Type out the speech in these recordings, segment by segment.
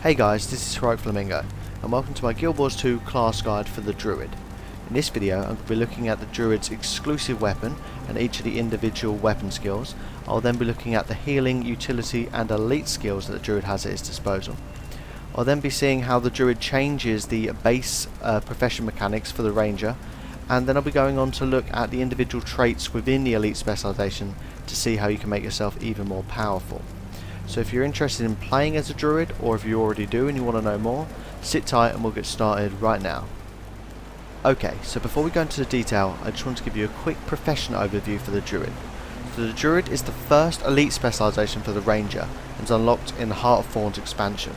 Hey guys, this is Heroic Flamingo, and welcome to my Guild Wars 2 class guide for the Druid. In this video I'm going to be looking at the Druid's exclusive weapon and each of the individual weapon skills. I'll then be looking at the healing, utility and elite skills that the Druid has at his disposal. I'll then be seeing how the Druid changes the base profession mechanics for the Ranger, and then I'll be going on to look at the individual traits within the elite specialization to see how you can make yourself even more powerful. So if you're interested in playing as a Druid, or if you already do and you want to know more, sit tight and we'll get started right now. Okay, so before we go into the detail, I just want to give you a quick profession overview for the Druid. So the Druid is the first elite specialization for the Ranger and is unlocked in the Heart of Thorns expansion.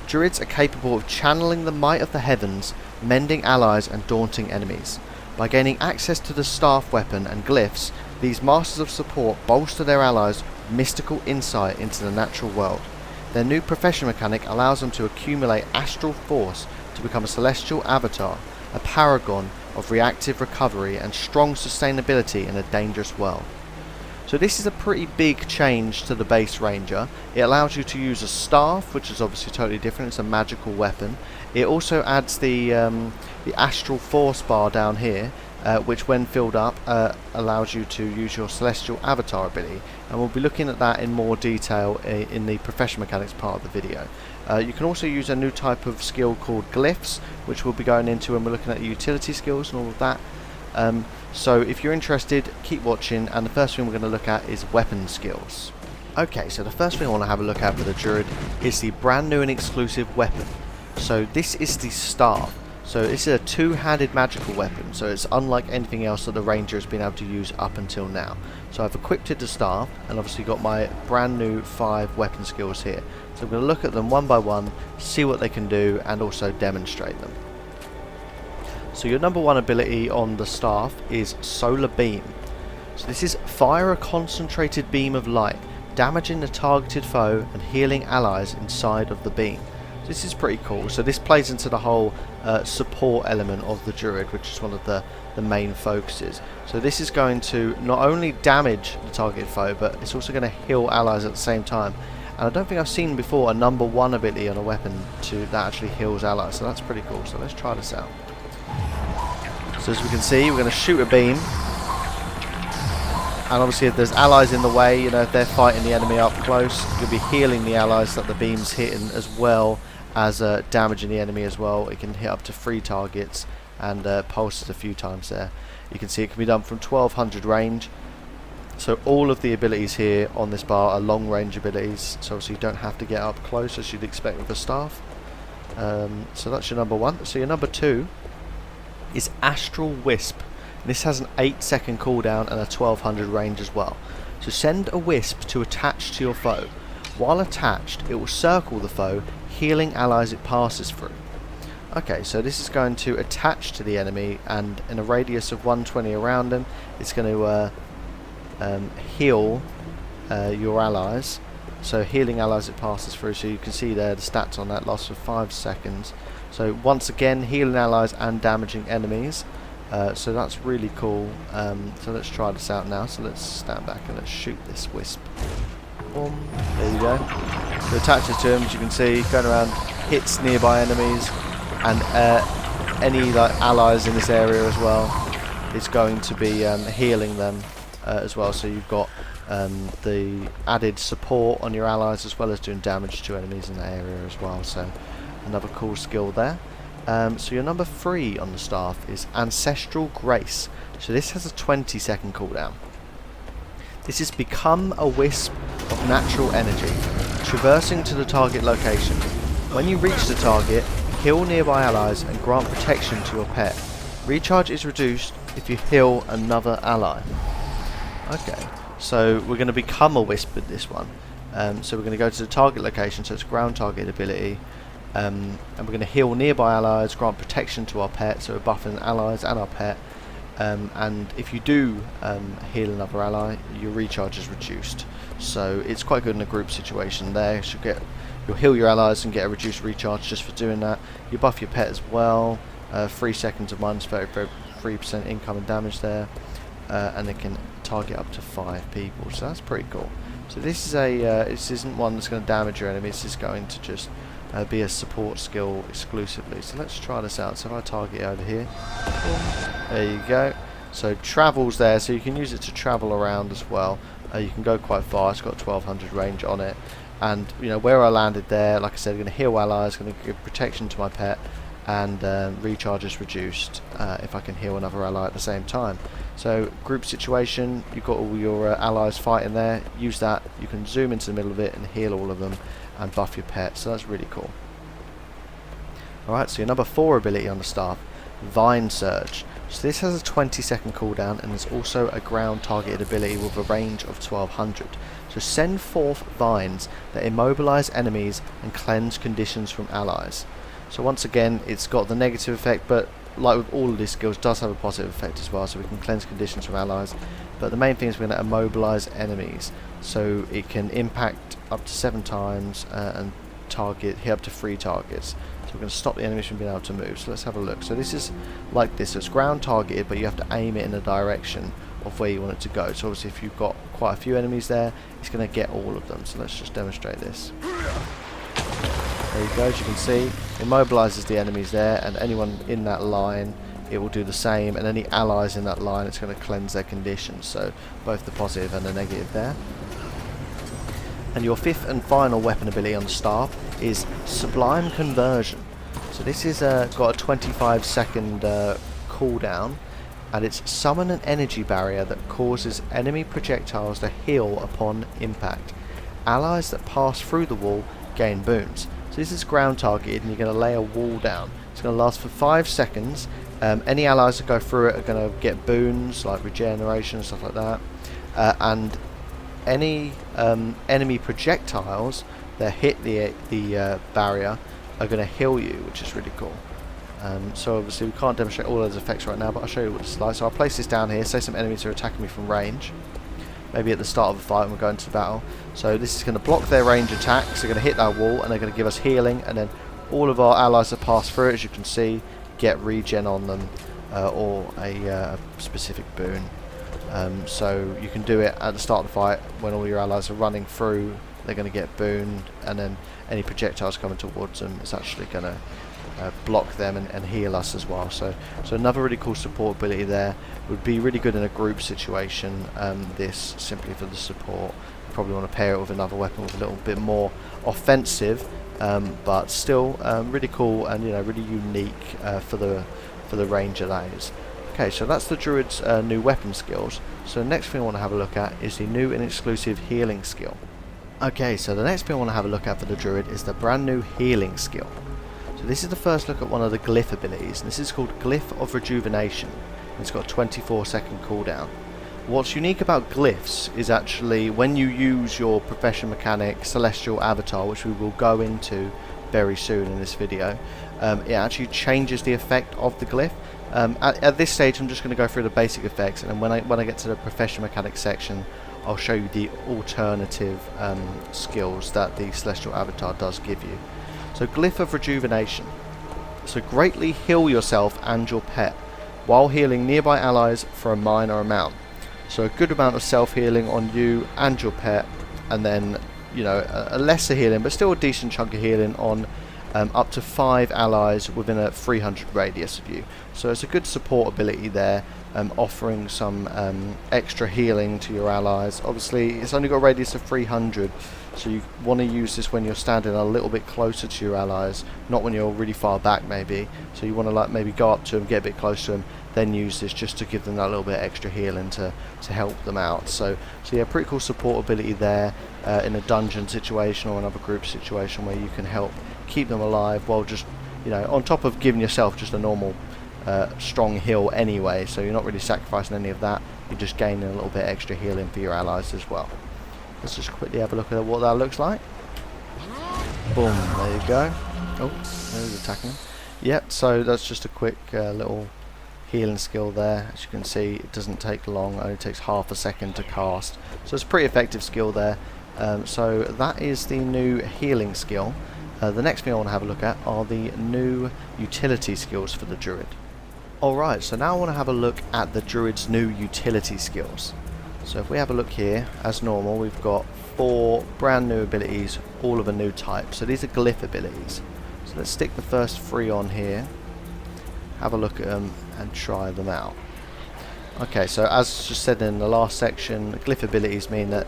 Druids are capable of channeling the might of the heavens, mending allies and daunting enemies. By gaining access to the staff weapon and glyphs, these Masters of Support bolster their allies with mystical insight into the natural world. Their new profession mechanic allows them to accumulate astral force to become a celestial avatar, a paragon of reactive recovery and strong sustainability in a dangerous world. So this is a pretty big change to the base Ranger. It allows you to use a staff, which is obviously totally different. It's a magical weapon. It also adds the astral force bar down here, which when filled up allows you to use your celestial avatar ability, and we'll be looking at that in more detail in the profession mechanics part of the video. You can also use a new type of skill called glyphs, which we'll be going into when we're looking at the utility skills and all of that. So if you're interested, keep watching, and the first thing we're going to look at is weapon skills. Okay, so the first thing I want to have a look at for the Druid is the brand new and exclusive weapon. So this is the staff. So this is a two-handed magical weapon, so it's unlike anything else that the Ranger has been able to use up until now. So I've equipped it to staff, and obviously got my brand new 5 weapon skills here. So I'm going to look at them one by one, see what they can do, and also demonstrate them. So your number 1 ability on the staff is Solar Beam. So this is fire a concentrated beam of light, damaging the targeted foe and healing allies inside of the beam. This is pretty cool. So this plays into the whole support element of the Druid, which is one of the main focuses. So this is going to not only damage the targeted foe, but it's also going to heal allies at the same time. And I don't think I've seen before a number 1 ability on a weapon that actually heals allies, so that's pretty cool. So let's try this out. So as we can see, we're going to shoot a beam, and obviously if there's allies in the way, you know, if they're fighting the enemy up close, you'll be healing the allies that the beam's hitting, as well as damaging the enemy as well. It can hit up to 3 targets and pulses a few times there. You can see it can be done from 1200 range. So all of the abilities here on this bar are long range abilities, so obviously you don't have to get up close as you'd expect with a staff. So that's your number 1. So your number 2 is Astral Wisp. This has an 8-second cooldown and a 1200 range as well. So send a wisp to attach to your foe. While attached, it will circle the foe, healing allies it passes through. Okay, so this is going to attach to the enemy, and in a radius of 120 around them, it's going to heal your allies. So healing allies it passes through. So you can see there the stats on that lasts for 5 seconds. So once again, healing allies and damaging enemies. So that's really cool. So let's try this out now. So let's stand back and let's shoot this wisp. Boom. There you go. So attach it to him, as you can see, going around, hits nearby enemies, and any like allies in this area as well. It's going to be healing them as well. So you've got the added support on your allies, as well as doing damage to enemies in that area as well. So another cool skill there. So your number 3 on the staff is Ancestral Grace. So this has a 20-second cooldown. This is become a wisp of natural energy, traversing to the target location. When you reach the target, heal nearby allies and grant protection to your pet. Recharge is reduced if you heal another ally. Okay, so we're going to become a wisp with this one. So we're going to go to the target location, so it's ground target ability. And we're going to heal nearby allies, grant protection to our pet, so we're buffing allies and our pet. And if you do heal another ally, your recharge is reduced. So it's quite good in a group situation there. You'll heal your allies and get a reduced recharge just for doing that. You buff your pet as well. 3 seconds of minus 33% incoming damage there. And it can target up to 5 people, so that's pretty cool. So this is this isn't one that's going to damage your enemy. This is going to just be a support skill exclusively. So let's try this out. So if I target over here, there you go. So travel's there, so you can use it to travel around as well. You can go quite far. It's got 1200 range on it, and you know where I landed there. Like I said, going to heal allies, going to give protection to my pet, and recharge is reduced if I can heal another ally at the same time. So group situation, you've got all your allies fighting there. Use that. You can zoom into the middle of it and heal all of them, and buff your pet. So that's really cool. Alright, so your number 4 ability on the staff, Vine Surge. So this has a 20-second cooldown, and there's also a ground targeted ability with a range of 1200. So send forth vines that immobilize enemies and cleanse conditions from allies. So once again, it's got the negative effect, but like with all of these skills, does have a positive effect as well. So we can cleanse conditions from allies, but the main thing is we're going to immobilize enemies. So it can impact up to 7 times and hit up to 3 targets. So we're going to stop the enemies from being able to move. So let's have a look. So this is like this. So it's ground targeted, but you have to aim it in the direction of where you want it to go. So obviously if you've got quite a few enemies there, it's going to get all of them. So let's just demonstrate this. There you go. As you can see, immobilizes the enemies there, and anyone in that line, it will do the same, and any allies in that line, it's going to cleanse their conditions. So both the positive and the negative there. And your 5th and final weapon ability on the staff is Sublime Conversion. So this is got a 25-second cooldown, and it's summon an energy barrier that causes enemy projectiles to heal upon impact. Allies that pass through the wall gain boons. So this is ground targeted, and you're going to lay a wall down. It's going to last for 5 seconds. Any allies that go through it are going to get boons like regeneration and stuff like that. And any enemy projectiles that hit the barrier are going to heal you, which is really cool. So obviously we can't demonstrate all those effects right now, but I'll show you what it's like. So I'll place this down here. Say some enemies are attacking me from range, maybe at the start of the fight when we're going to battle. So this is going to block their range attacks. They're going to hit that wall, and they're going to give us healing, and then all of our allies that pass through it, as you can see, get regen on them or a specific boon. So you can do it at the start of the fight when all your allies are running through. They're going to get booned, and then any projectiles coming towards them is actually going to block them and heal us as well. So another really cool support ability there. Would be really good in a group situation, this simply for the support. You probably want to pair it with another weapon with a little bit more offensive, but still really cool and really unique for the ranger that is. Okay, so that's the Druid's new weapon skills. So the next thing I want to have a look at is the new and exclusive healing skill. Okay, so the next thing I want to have a look at for the Druid is the brand new healing skill. So this is the first look at one of the glyph abilities, and this is called Glyph of Rejuvenation. It's got a 24-second cooldown. What's unique about glyphs is actually when you use your Profession Mechanic Celestial Avatar, which we will go into very soon in this video, it actually changes the effect of the glyph. At this stage I'm just going to go through the basic effects, and then when I get to the Profession Mechanic section, I'll show you the alternative skills that the Celestial Avatar does give you. So Glyph of Rejuvenation. So greatly heal yourself and your pet while healing nearby allies for a minor amount. So a good amount of self-healing on you and your pet, and then a lesser healing but still a decent chunk of healing on up to 5 allies within a 300 radius of you. So it's a good support ability there, offering some extra healing to your allies. Obviously it's only got a radius of 300, so you want to use this when you're standing a little bit closer to your allies, not when you're really far back maybe. So you want to maybe go up to them, get a bit close to them, then use this just to give them that little bit extra healing to help them out. So yeah, pretty cool support ability there in a dungeon situation or another group situation where you can help keep them alive while just on top of giving yourself just a normal strong heal anyway. So you're not really sacrificing any of that, you're just gaining a little bit extra healing for your allies as well. Let's just quickly have a look at what that looks like. Boom, there you go. Oh, there's attacking. Yep, so that's just a quick little healing skill there. As you can see, it doesn't take long, it only takes half a second to cast. So it's a pretty effective skill there. So that is the new healing skill. The next thing I want to have a look at are the new utility skills for the Druid. Alright, so now I want to have a look at the Druid's new utility skills. So if we have a look here, as normal, we've got 4 brand new abilities, all of a new type. So these are glyph abilities. So let's stick the first 3 on here, have a look at them and try them out. Okay, so as just said in the last section, glyph abilities mean that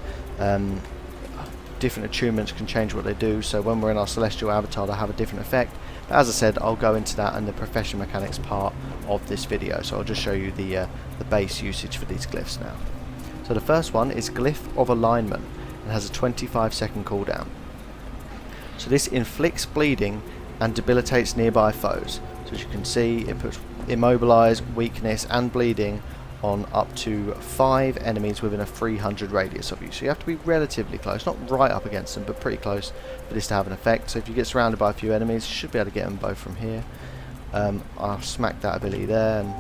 different attunements can change what they do. So when we're in our celestial avatar, they have a different effect. But as I said, I'll go into that in the profession mechanics part of this video. So I'll just show you the base usage for these glyphs now. So the first one is Glyph of Alignment and has a 25-second cooldown. So this inflicts bleeding and debilitates nearby foes. So as you can see, it puts immobilize, weakness and bleeding on up to 5 enemies within a 300 radius of you. So you have to be relatively close, not right up against them, but pretty close for this to have an effect. So if you get surrounded by a few enemies, you should be able to get them both from here. I'll smack that ability there and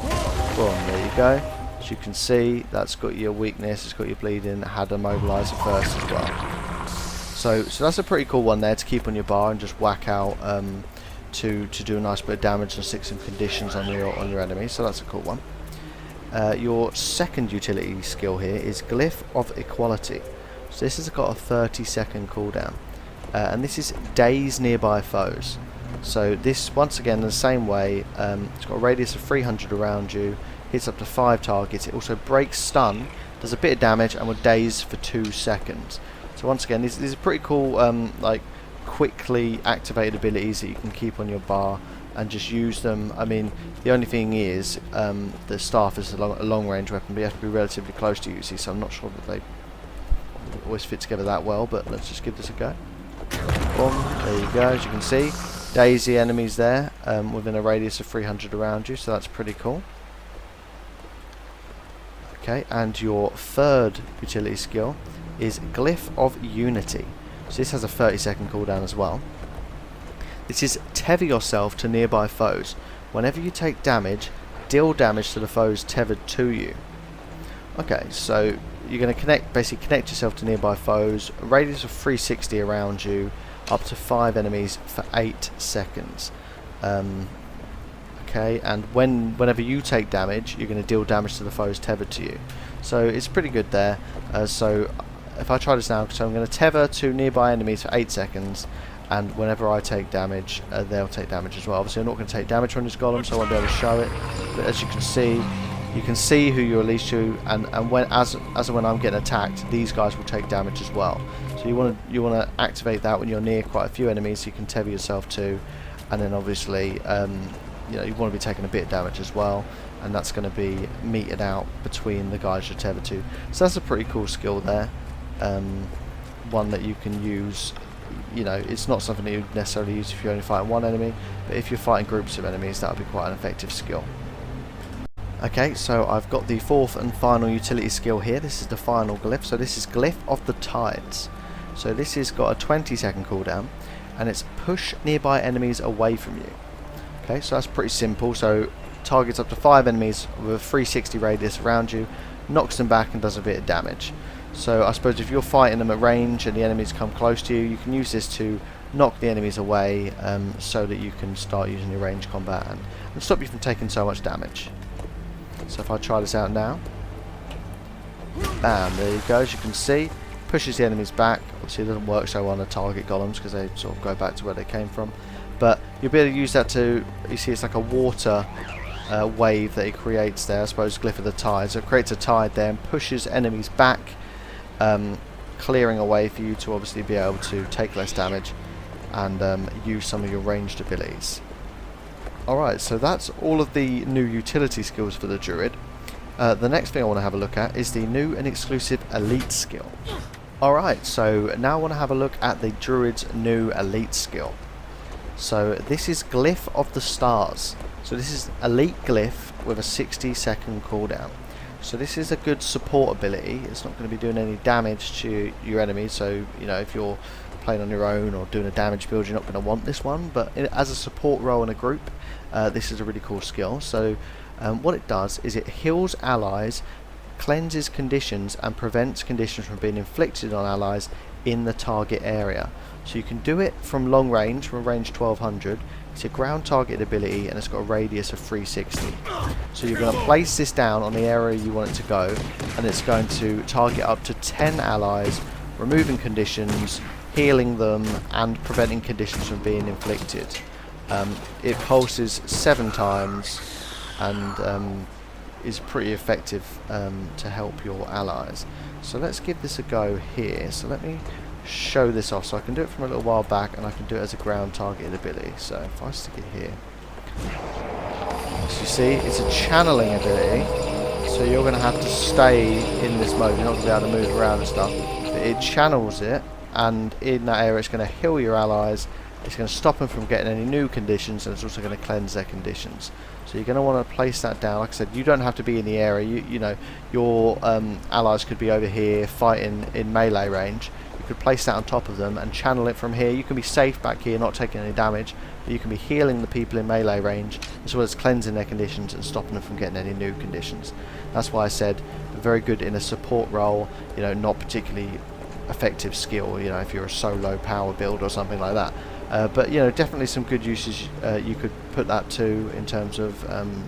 boom, there you go. As you can see, that's got your weakness, it's got your bleeding, it had a mobilizer first as well. So that's a pretty cool one there to keep on your bar and just whack out to do a nice bit of damage and stick some conditions on your enemies. So that's a cool one. Your second utility skill here is Glyph of Equality. So this has got a 30-second cooldown, and this is daze nearby foes. So this, once again, the same way, it's got a radius of 300 around you, hits up to 5 targets. It also breaks stun, does a bit of damage, and will daze for 2 seconds. So once again, these are pretty cool, like quickly activated abilities that you can keep on your bar and just use them. I mean, the only thing is, the staff is a long range weapon, but you have to be relatively close to use these, so I'm not sure that they always fit together that well, but let's just give this a go. Boom, there you go. As you can see, daze the enemies there within a radius of 300 around you, so that's pretty cool. Okay, and your third utility skill is Glyph of Unity. So this has a 30-second cooldown as well. This is tether yourself to nearby foes. Whenever you take damage, deal damage to the foes tethered to you. Okay, so you're going to basically connect yourself to nearby foes, a radius of 360 around you, up to 5 enemies for 8 seconds. Okay, and whenever you take damage, you're going to deal damage to the foes tethered to you. So it's pretty good there. So if I try this now, so I'm going to tether to nearby enemies for 8 seconds, and whenever I take damage, they'll take damage as well. Obviously I'm not going to take damage from this golem, so I won't be able to show it, but as you can see who you're released to, and when I'm getting attacked, these guys will take damage as well. So you want to activate that when you're near quite a few enemies, so you can tether yourself to, and then obviously you know, you want to be taking a bit of damage as well, and that's going to be meted out between the guys you're tethered to. So that's a pretty cool skill there, one that you can use. You know, it's not something that you necessarily use if you're only fighting one enemy, but if you're fighting groups of enemies, that would be quite an effective skill. Okay, so I've got the fourth and final utility skill here. This is the final glyph. So this is Glyph of the Tides. So this has got a 20-second cooldown, and it's push nearby enemies away from you. Okay, so that's pretty simple. So targets up to 5 enemies with a 360 radius around you, knocks them back and does a bit of damage. So I suppose if you're fighting them at range and the enemies come close to you, you can use this to knock the enemies away, so that you can start using your range combat and stop you from taking so much damage. So if I try this out now, bam, there you go. As you can see, pushes the enemies back. Obviously it doesn't work so well on the target golems because they sort of go back to where they came from, but you'll be able to use that to, you see it's like a water wave that it creates there, I suppose, Glyph of the Tide. So it creates a tide there and pushes enemies back, clearing a way for you to obviously be able to take less damage and use some of your ranged abilities. Alright, so that's all of the new utility skills for the Druid. The next thing I want to have a look at is the new and exclusive elite skill. Alright, so now I want to have a look at the Druid's new elite skill. So this is Glyph of the Stars. So this is elite glyph with a 60-second cooldown. So this is a good support ability. It's not going to be doing any damage to your enemies, so you know, if you're playing on your own or doing a damage build, you're not going to want this one, but as a support role in a group, this is a really cool skill. So what it does is it heals allies, cleanses conditions, and prevents conditions from being inflicted on allies in the target area. So you can do it from long range, from range 1200. It's a ground targeted ability and it's got a radius of 360. So you're going to place this down on the area you want it to go, and it's going to target up to 10 allies, removing conditions, healing them, and preventing conditions from being inflicted. It pulses 7 times and is pretty effective to help your allies. So let's give this a go here. So let me show this off. So I can do it from a little while back, and I can do it as a ground targeted ability. So if I stick it here, so you see it's a channeling ability, so you're going to have to stay in this mode. You're not going to be able to move around and stuff, but it channels it, and in that area it's going to heal your allies, it's going to stop them from getting any new conditions, and it's also going to cleanse their conditions. So you're going to want to place that down. Like I said, you don't have to be in the area. You know, your allies could be over here fighting in melee range. You could place that on top of them and channel it from here. You can be safe back here, not taking any damage, but you can be healing the people in melee range, as well as cleansing their conditions and stopping them from getting any new conditions. That's why I said very good in a support role, you know, not particularly effective skill, you know, if you're a solo power build or something like that. But you know, definitely some good uses you could put that to in terms of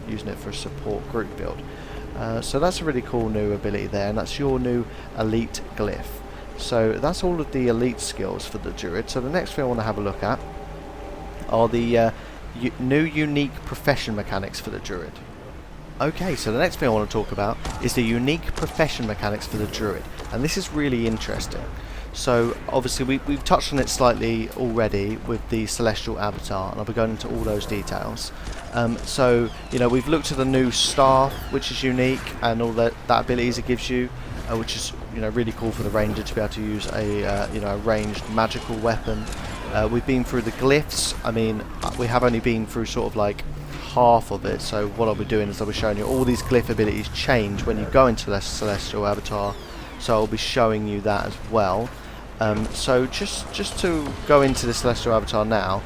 using it for a support group build. So that's a really cool new ability there, and that's your new elite glyph. So that's all of the elite skills for the Druid. So the next thing I want to have a look at are the new unique profession mechanics for the Druid. Okay, so the next thing I want to talk about is the unique profession mechanics for the Druid, and this is really interesting. So obviously we've touched on it slightly already with the Celestial Avatar, and I'll be going into all those details. So you know, we've looked at the new staff, which is unique, and all that abilities it gives you, which is, you know, really cool for the ranger to be able to use a you know, a ranged magical weapon. We've been through the glyphs. I mean, we have only been through sort of like half of it. So what I'll be doing is I'll be showing you all these glyph abilities change when you go into the Celestial Avatar. So I'll be showing you that as well. So just to go into the Celestial Avatar now,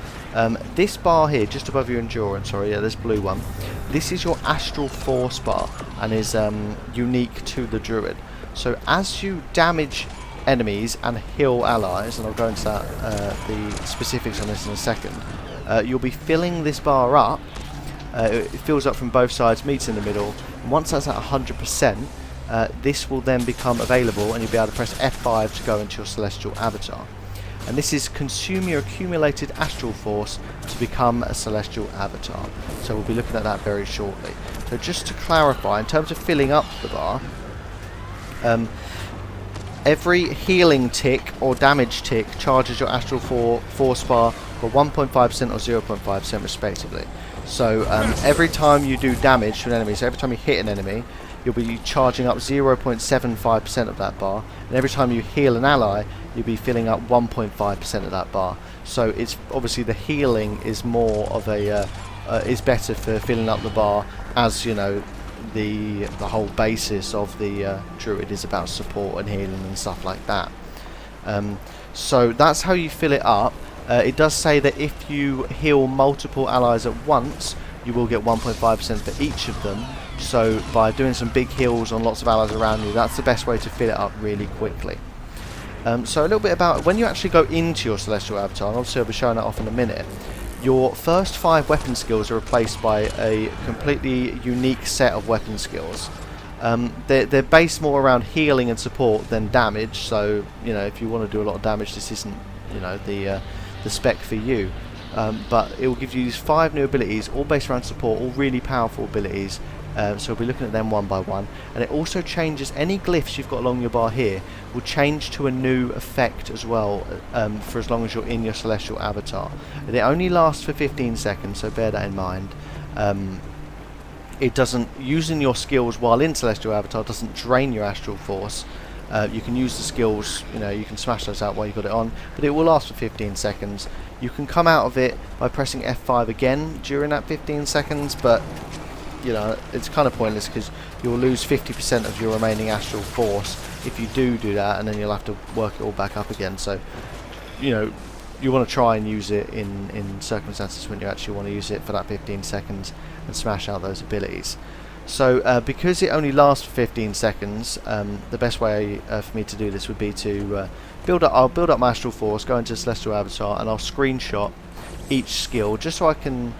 this bar here, just above your endurance, sorry, yeah, this blue one, this is your Astral Force bar, and is unique to the Druid. So as you damage enemies and heal allies, and I'll go into that, the specifics on this in a second, you'll be filling this bar up. It fills up from both sides, meets in the middle, and once that's at 100%, this will then become available, and you'll be able to press F5 to go into your Celestial Avatar. And this is consume your accumulated Astral Force to become a Celestial Avatar. So we'll be looking at that very shortly. So just to clarify, in terms of filling up the bar, every healing tick or damage tick charges your Astral Force bar for 1.5% or 0.5% respectively. So every time you do damage to an enemy, so every time you hit an enemy, you'll be charging up 0.75% of that bar, and every time you heal an ally, you'll be filling up 1.5% of that bar. So it's obviously the healing is more of a is better for filling up the bar, as you know, the whole basis of the Druid is about support and healing and stuff like that. So that's how you fill it up. It does say that if you heal multiple allies at once, you will get 1.5% for each of them. So by doing some big heals on lots of allies around you, that's the best way to fill it up really quickly. So a little bit about when you actually go into your Celestial Avatar, and obviously I'll be showing that off in a minute. Your first 5 weapon skills are replaced by a completely unique set of weapon skills. They're based more around healing and support than damage. So you know, if you want to do a lot of damage, this isn't, you know, the spec for you. But it will give you these 5 new abilities, all based around support, all really powerful abilities. So we'll be looking at them one by one, and it also changes any glyphs you've got along your bar here will change to a new effect as well, for as long as you're in your Celestial Avatar. It only lasts for 15 seconds, so bear that in mind. It doesn't, using your skills while in Celestial Avatar doesn't drain your Astral Force. You can use the skills, you know, you can smash those out while you've got it on, but it will last for 15 seconds. You can come out of it by pressing F5 again during that 15 seconds, but you know, it's kind of pointless because you'll lose 50% of your remaining Astral Force if you do that, and then you'll have to work it all back up again. So, you know, you want to try and use it in circumstances when you actually want to use it for that 15 seconds and smash out those abilities. So because it only lasts for 15 seconds, the best way for me to do this would be to I'll build up my Astral Force, go into Celestial Avatar, and I'll screenshot each skill just so I can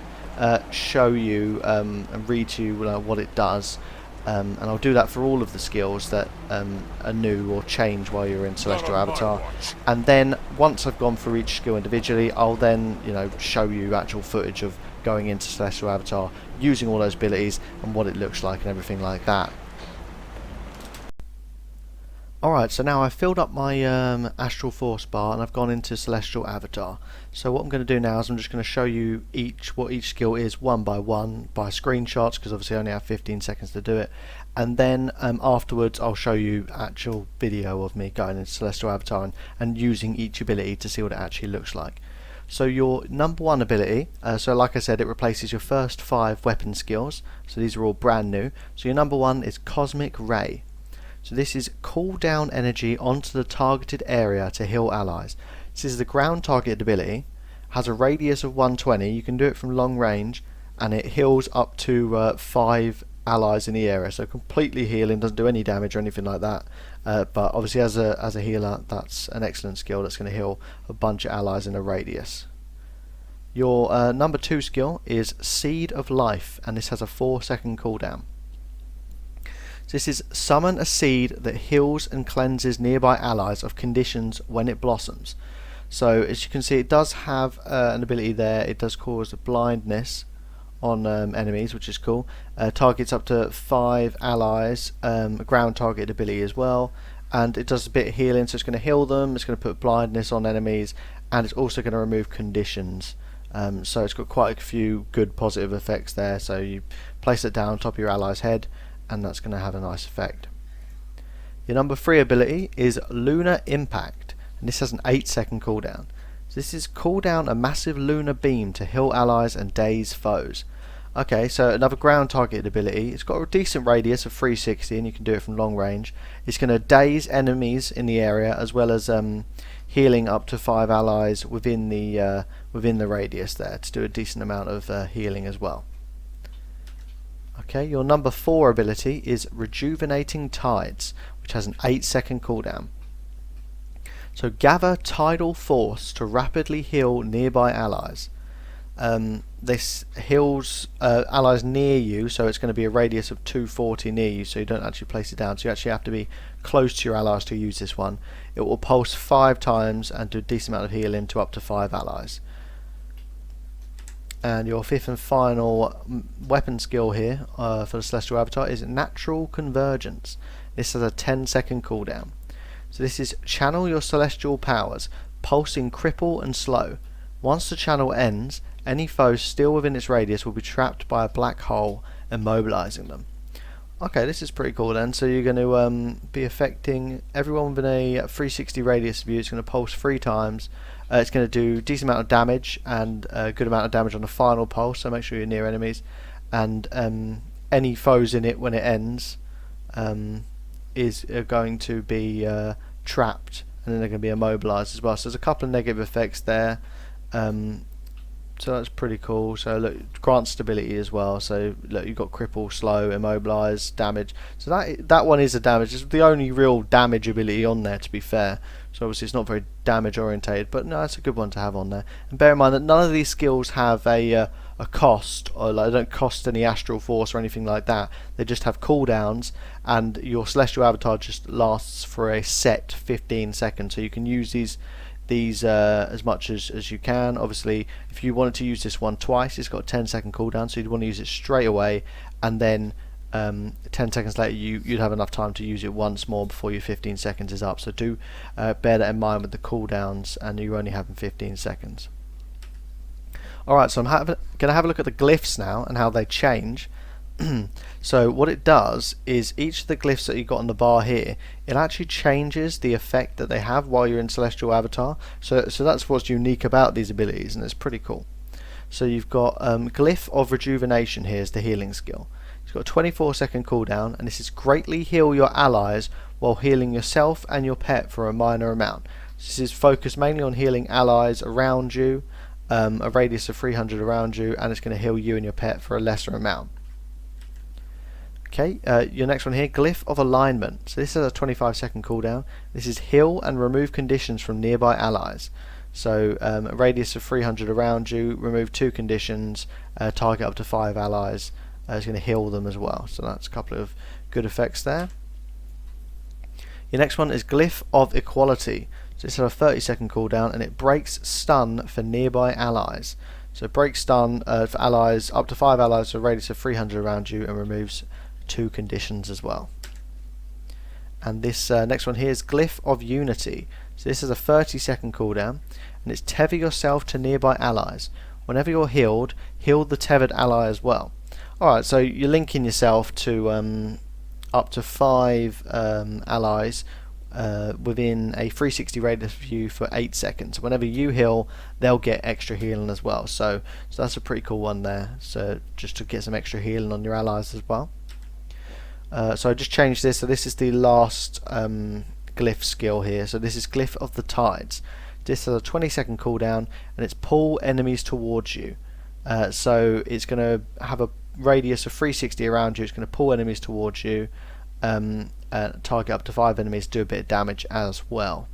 show you and read to you what it does. And I'll do that for all of the skills that are new or change while you're in Celestial Avatar. And then once I've gone through each skill individually, I'll then show you actual footage of going into Celestial Avatar, using all those abilities and what it looks like and everything like that. Alright, so now I've filled up my Astral Force bar and I've gone into Celestial Avatar. So what I'm going to do now is I'm just going to show you what each skill is one by screenshots, because obviously I only have 15 seconds to do it. And then afterwards I'll show you actual video of me going into Celestial Avatar and using each ability to see what it actually looks like. So your number one ability, so like I said, it replaces your first 5 weapon skills, so these are all brand new. So your number one is Cosmic Ray. So this is cool down energy onto the targeted area to heal allies. This is the ground targeted ability, has a radius of 120, you can do it from long range, and it heals up to 5 allies in the area, so completely healing, doesn't do any damage or anything like that. But obviously as a healer, that's an excellent skill that's going to heal a bunch of allies in a radius. Your number 2 skill is Seed of Life, and this has a 4-second cooldown. So this is summon a seed that heals and cleanses nearby allies of conditions when it blossoms. So as you can see, it does have an ability there. It does cause blindness on enemies, which is cool. Targets up to 5 allies, a ground target ability as well, and it does a bit of healing, so it's going to heal them, it's going to put blindness on enemies, and it's also going to remove conditions. So it's got quite a few good positive effects there. So you place it down on top of your ally's head, and that's going to have a nice effect. Your number 3 ability is Lunar Impact, and this has an 8-second cooldown. So this is cool down a massive lunar beam to heal allies and daze foes. Okay, so another ground targeted ability. It's got a decent radius of 360, and you can do it from long range. It's going to daze enemies in the area, as well as healing up to 5 allies within the radius there, to do a decent amount of healing as well. Okay, your number 4 ability is Rejuvenating Tides, which has an 8-second cooldown. So gather tidal force to rapidly heal nearby allies. This heals allies near you, so it's going to be a radius of 240 near you, so you don't actually place it down, so you actually have to be close to your allies to use this one. It will pulse 5 times and do a decent amount of healing to up to 5 allies. And your 5th and final weapon skill here for the Celestial Avatar is Natural Convergence. This has a 10-second cooldown. So this is channel your celestial powers, pulsing cripple and slow. Once the channel ends, any foes still within its radius will be trapped by a black hole, immobilizing them. Okay, this is pretty cool then. So you're going to be affecting everyone within a 360 radius of you. It's going to pulse 3 times. It's going to do a decent amount of damage and a good amount of damage on the final pulse, so make sure you're near enemies. And any foes in it when it ends is going to be trapped, and then they're going to be immobilized as well. So there's a couple of negative effects there. So that's pretty cool. So look, grants stability as well. So look, you've got cripple, slow, immobilize, damage. So that one is a damage. It's the only real damage ability on there, to be fair. So obviously it's not very damage orientated, but no, it's a good one to have on there. And bear in mind that none of these skills have a cost, or they don't cost any astral force or anything like that. They just have cooldowns, and your Celestial Avatar just lasts for a set 15 seconds. So you can use these as much as you can. Obviously, if you wanted to use this one twice, it's got a 10-second cooldown, so you'd want to use it straight away, and then 10 seconds later you'd have enough time to use it once more before your 15 seconds is up. So do bear that in mind with the cooldowns, and you're only having 15 seconds. Alright, so I'm going to have a look at the glyphs now and how they change. So what it does is each of the glyphs that you've got on the bar here, it actually changes the effect that they have while you're in Celestial Avatar. So that's what's unique about these abilities, and it's pretty cool. So you've got Glyph of Rejuvenation here is the healing skill. It's got a 24-second cooldown, and this is greatly heal your allies while healing yourself and your pet for a minor amount. This is focused mainly on healing allies around you, a radius of 300 around you, and it's going to heal you and your pet for a lesser amount. Okay, your next one here, Glyph of Alignment. So this is a 25-second cooldown. This is heal and remove conditions from nearby allies. So a radius of 300 around you, remove 2 conditions, target up to 5 allies. It's going to heal them as well. So that's a couple of good effects there. Your next one is Glyph of Equality. So this has a 30-second cooldown and it breaks stun for nearby allies. So break stun for allies, up to 5 allies with a radius of 300 around you, and removes 2 conditions as well. And this next one here is Glyph of Unity. So this is a 30-second cooldown and it's tether yourself to nearby allies. Whenever you're healed, heal the tethered ally as well. Alright, so you're linking yourself to up to 5 allies within a 360 radius view for 8 seconds. Whenever you heal, they'll get extra healing as well. So that's a pretty cool one there. So just to get some extra healing on your allies as well. So I just changed this. So this is the last glyph skill here. So this is Glyph of the Tides. This has a 20-second cooldown and it's pull enemies towards you. So it's going to have a radius of 360 around you. It's going to pull enemies towards you. Target up to 5 enemies, do a bit of damage as well.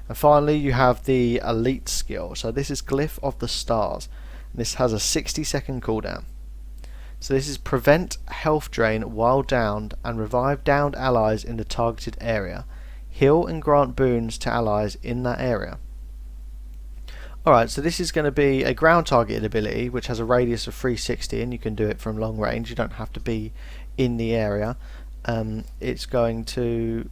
And finally you have the elite skill. So this is Glyph of the Stars. This has a 60-second cooldown. So this is prevent health drain while downed and revive downed allies in the targeted area. Heal and grant boons to allies in that area. Alright, so this is going to be a ground targeted ability which has a radius of 360 and you can do it from long range. You don't have to be in the area. It's going to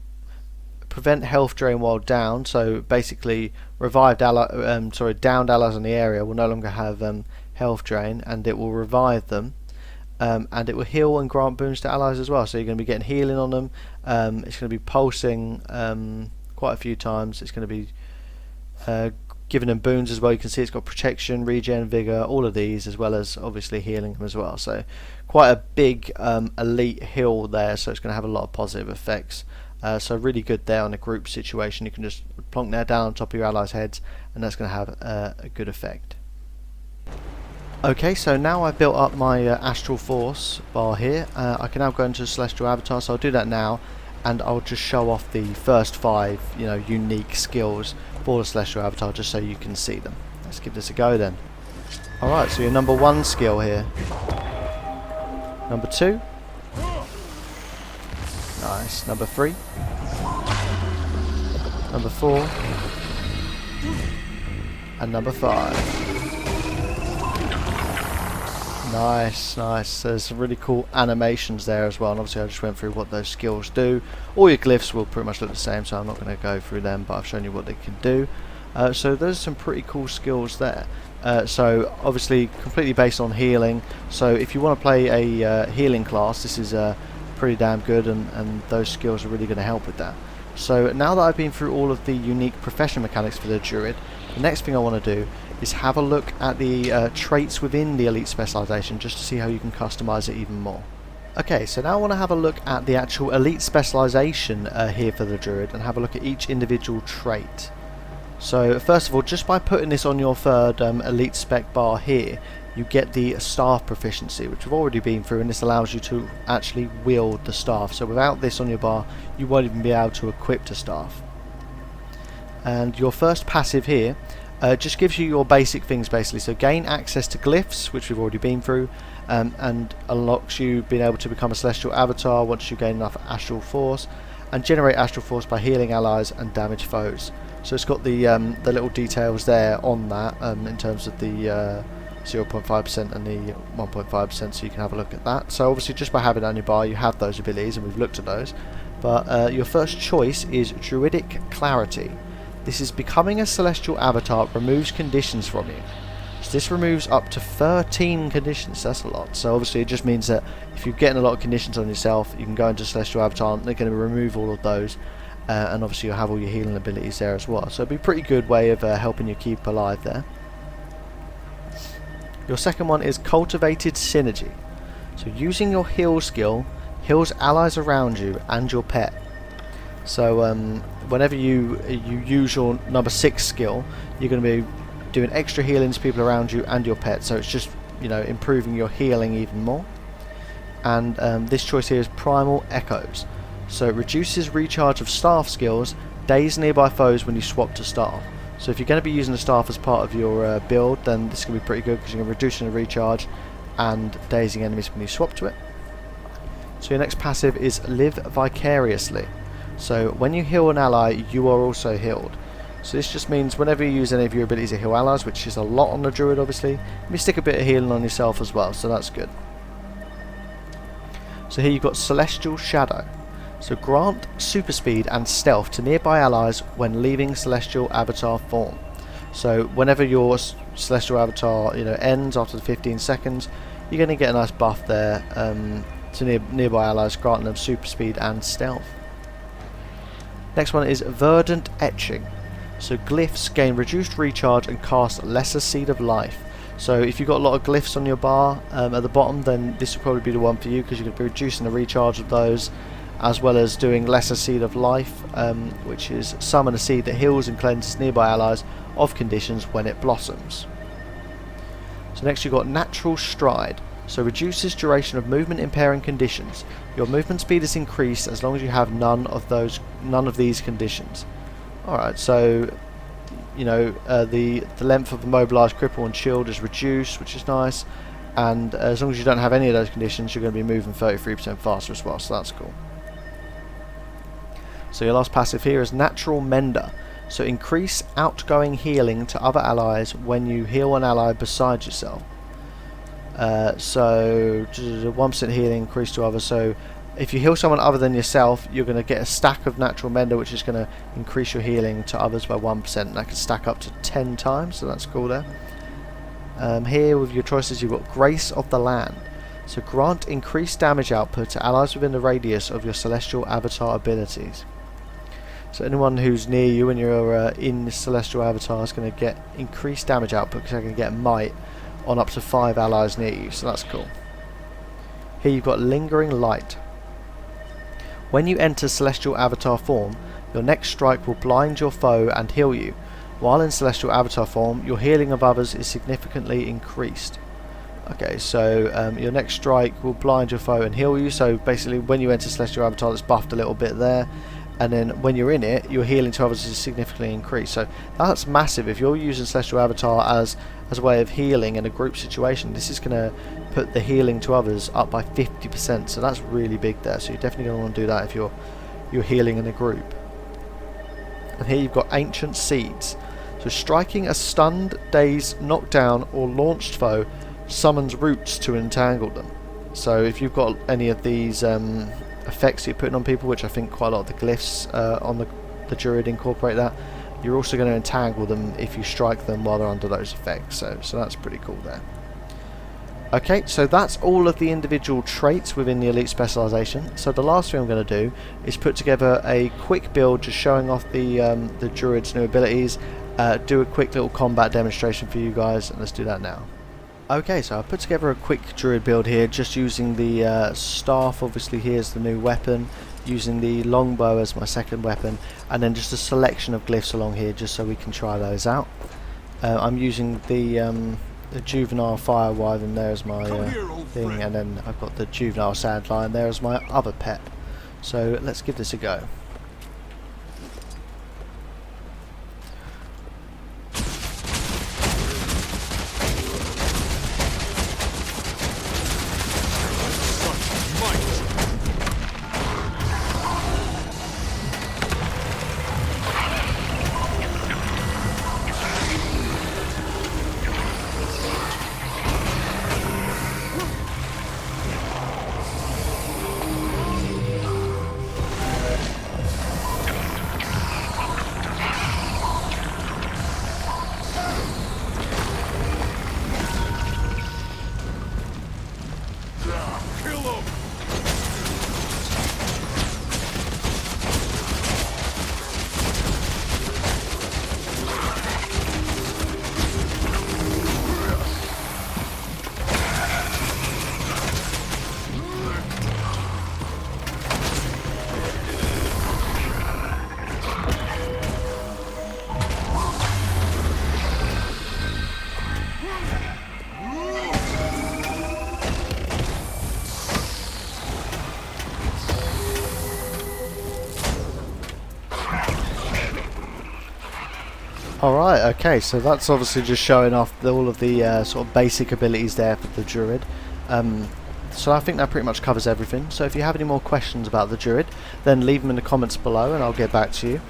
prevent health drain while down, so basically downed allies in the area will no longer have health drain, and it will revive them, and it will heal and grant boons to allies as well. So you're going to be getting healing on them. It's going to be pulsing quite a few times. It's going to be giving them boons as well. You can see it's got protection, regen, vigor, all of these, as well as obviously healing them as well. So quite a big elite heal there, so it's going to have a lot of positive effects. So really good there on a group situation. You can just plonk that down on top of your allies' heads and that's going to have a good effect. Okay, so now I've built up my Astral Force bar here. I can now go into Celestial Avatar, so I'll do that now, and I'll just show off the first 5 unique skills for the Celestial Avatar just so you can see them. Let's give this a go then. Alright, so your number 1 skill here. Number 2. Nice. Number 3. Number 4. And number 5. Nice, nice. There's some really cool animations there as well, and obviously I just went through what those skills do. All your glyphs will pretty much look the same, so I'm not going to go through them, but I've shown you what they can do. So there's some pretty cool skills there. So obviously completely based on healing, so if you want to play a healing class, this is pretty damn good, and those skills are really going to help with that. So now that I've been through all of the unique profession mechanics for the Druid, the next thing I want to do is have a look at the traits within the Elite Specialization just to see how you can customize it even more. Okay, so now I want to have a look at the actual Elite Specialization here for the Druid and have a look at each individual trait. So first of all, just by putting this on your third Elite Spec bar here, you get the staff proficiency, which we've already been through, and this allows you to actually wield the staff. So without this on your bar, you won't even be able to equip the staff. And your first passive here just gives you your basic things basically. So gain access to glyphs, which we've already been through, and unlocks you being able to become a Celestial Avatar once you gain enough Astral Force, and generate Astral Force by healing allies and damage foes. So it's got the little details there on that in terms of the 0.5% and the 1.5%, so you can have a look at that. So obviously just by having it on your bar you have those abilities, and we've looked at those. But your first choice is Druidic Clarity. This is becoming a Celestial Avatar removes conditions from you. So this removes up to 13 conditions. That's a lot. So obviously it just means that if you're getting a lot of conditions on yourself, you can go into Celestial Avatar and they're going to remove all of those, and obviously you'll have all your healing abilities there as well. So it'll be a pretty good way of helping you keep alive there. Your second one is Cultivated Synergy. So using your heal skill heals allies around you and your pet. So whenever you use your number 6 skill, you're going to be doing extra healing to people around you and your pet. So it's just improving your healing even more. and this choice here is Primal Echoes. So it reduces recharge of staff skills, daze nearby foes when you swap to staff. So if you're going to be using the staff as part of your build, then this is going to be pretty good because you're going to be reducing the recharge and dazing enemies when you swap to it. So your next passive is Live Vicariously. So when you heal an ally, you are also healed. So this just means whenever you use any of your abilities to heal allies, which is a lot on the Druid obviously, you stick a bit of healing on yourself as well, so that's good. So here you've got Celestial Shadow. So grant super speed and stealth to nearby allies when leaving Celestial Avatar form. So whenever your Celestial Avatar ends after the 15 seconds, you're going to get a nice buff there to nearby allies, granting them super speed and stealth. Next one is Verdant Etching. So glyphs gain reduced recharge and cast Lesser Seed of Life. So if you've got a lot of glyphs on your bar at the bottom, then this will probably be the one for you because you're going to be reducing the recharge of those, as well as doing Lesser Seed of Life, which is summon a seed that heals and cleanses nearby allies of conditions when it blossoms. So next you've got Natural Stride. So reduces duration of movement impairing conditions. Your movement speed is increased as long as you have none of these conditions. Alright, so the length of the mobilized, cripple and shield is reduced, which is nice, and as long as you don't have any of those conditions, you're going to be moving 33% faster as well, so that's cool. So your last passive here is Natural Mender. So increase outgoing healing to other allies when you heal an ally beside yourself. So 1% healing increase to others. So if you heal someone other than yourself, you're going to get a stack of Natural Mender, which is going to increase your healing to others by 1%. And that can stack up to 10 times, so that's cool there. Here with your choices, you've got Grace of the Land. So grant increased damage output to allies within the radius of your Celestial Avatar abilities. So anyone who's near you when you're in Celestial Avatar is going to get increased damage output because they're going to get Might on up to 5 allies near you, so that's cool. Here you've got Lingering Light. When you enter Celestial Avatar form, your next strike will blind your foe and heal you. While in Celestial Avatar form, your healing of others is significantly increased. Okay, so your next strike will blind your foe and heal you, so basically when you enter Celestial Avatar it's buffed a little bit there, and then when you're in it, your healing to others is significantly increased. So that's massive. If you're using Celestial Avatar as a way of healing in a group situation, this is going to put the healing to others up by 50%, so that's really big there. So you're definitely going to want to do that if you're healing in a group. And here you've got Ancient Seeds. So striking a stunned, dazed, knocked down or launched foe summons roots to entangle them. So if you've got any of these effects you're putting on people, which I think quite a lot of the glyphs on the Druid incorporate that, you're also going to entangle them if you strike them while they're under those effects, so that's pretty cool there. Okay, so that's all of the individual traits within the Elite Specialization. So the last thing I'm going to do is put together a quick build just showing off the Druid's new abilities, do a quick little combat demonstration for you guys, and let's do that now. Okay, so I put together a quick Druid build here, just using the staff. Obviously here's the new weapon, using the longbow as my second weapon, and then just a selection of glyphs along here just so we can try those out. I'm using the juvenile fire wyvern there as my thing, and then I've got the juvenile sand lion there as my other pet. So let's give this a go. Alright, okay, so that's obviously just showing off all of the sort of basic abilities there for the Druid. So I think that pretty much covers everything. So if you have any more questions about the Druid, then leave them in the comments below and I'll get back to you.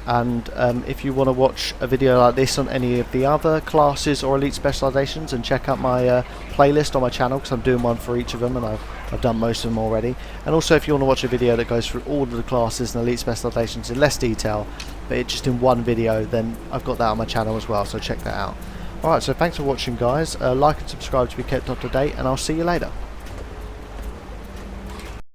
And if you want to watch a video like this on any of the other classes or elite specializations, and check out my playlist on my channel, because I'm doing one for each of them and I've done most of them already. And also if you want to watch a video that goes through all of the classes and elite specializations in less detail, but it just in one video, then I've got that on my channel as well, so check that out. Alright, so thanks for watching guys, like and subscribe to be kept up to date, and I'll see you later.